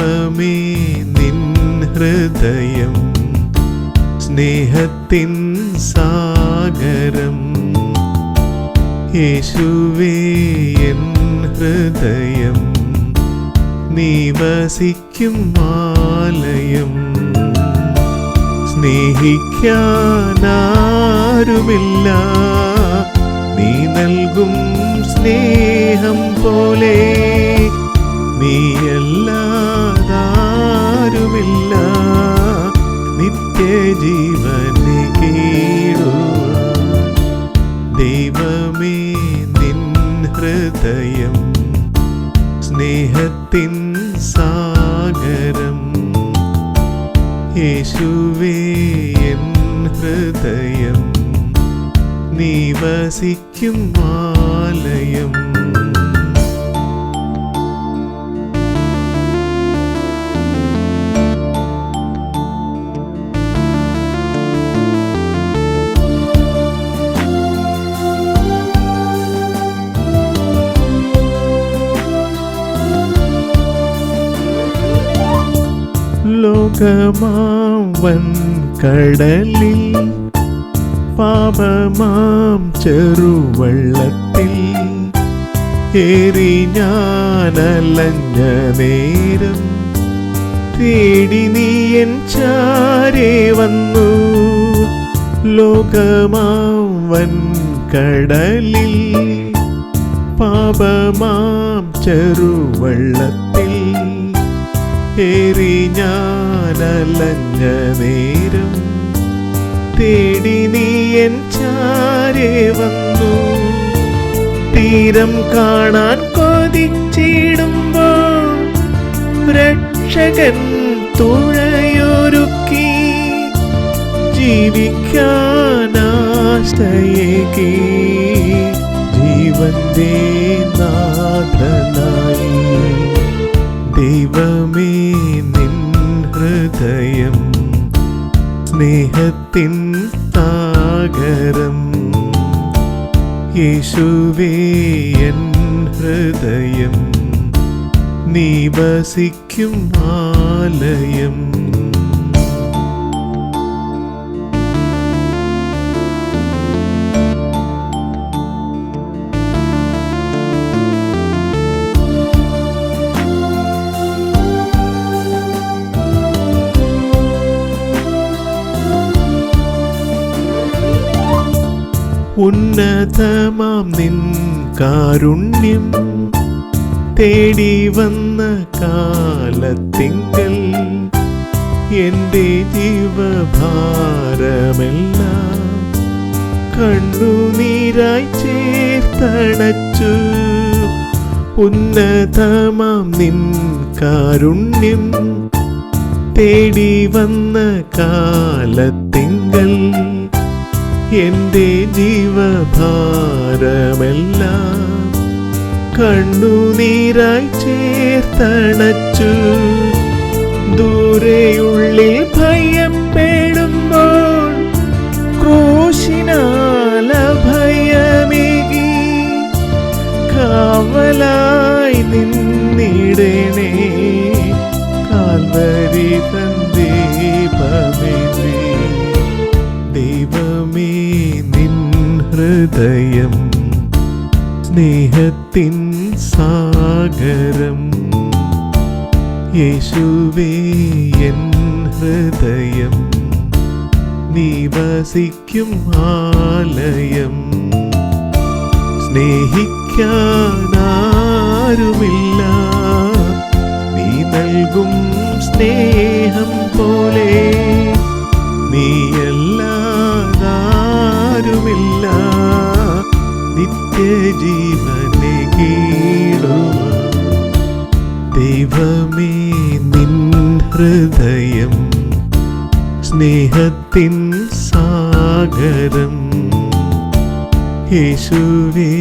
ദൈവമേ നിൻ ഹൃദയം സ്നേഹത്തിൻ സാഗരം. യേശുവേ എൻ ഹൃദയം നീ വസിക്കും ആലയം. സ്നേഹിക്കാനാരുമില്ല നീ നൽകും സ്നേഹം പോലെ. നീയല്ലാതാരുമില്ല നിത്യജീവനെ കീഴുവാൻ. ദൈവമേ നിൻ ഹൃദയം സ്നേഹത്തിൻ സാഗരം. യേശുവേ എൻ ഹൃദയം നീ വസിക്കും ആലയം. ലോകമാം വൻകടലിൽ പാപമാം ചെറുവള്ളത്തിൽ ഏറി ഞാനലഞ്ഞ നേരം തേടി നീ എൻ ചാരേ വന്നു. ലോകമാം വൻകടലിൽ പാപമാം ചെറുവള്ളത്തിൽ ഏറി ഞാനലഞ്ഞ നേരം തേടി നീ എൻ ചാരേ വന്നു. തീരം കാണാൻ കൊതിച്ചിടുമ്പോൾ രക്ഷകൻ തുഴയൊരുക്കി. ജീവിക്കാനാശയേകി ജീവന്റെ നാഥനായി. ദൈവമേ നിൻ ഹൃദയം സ്നേഹത്തിൻ സാഗരം. യേശുവേ എൻ ഹൃദയം നീ വസിക്കും ആലയം. ഉന്നതമാം നിൻ കാരുണ്യം തേടി വന്ന കാലത്തിങ്കൽ എൻ്റെ ജീവഭാരമെല്ലാം കണ്ണുനീരായി ചേർത്തണച്ചു. ഉന്നതമാം നിൻ കാരുണ്യം തേടി വന്ന കാലത്തിങ്കൽ എൻ്റെ ജീവഭാരമെല്ലാം കണ്ണുനീരായി ചേർത്തണച്ചു. ദൂരെയുള്ളിൽ ഭയപ്പെടുമ്പോൾ ക്രൂശിനാൽ ഭയമേകി കാവലായി നിന്നിടണേ. കാൽവരി തൻ ദീപമേ. ദൈവമേ നിൻ ഹൃദയം സ്നേഹത്തിൻ സാഗരം. യേശുവേ എൻ ഹൃദയം നീ വസിക്കും ആലയം. സ്നേഹിക്കാനാരുമില്ല നീ നൽകും സ്നേഹം പോലെ. നീയല്ലാതാരുമില്ല നിത്യജീവനെ കീഴുവാൻ. ദൈവമേ നിൻ ഹൃദയം സ്നേഹത്തിൻ സാഗരം. യേശുവേ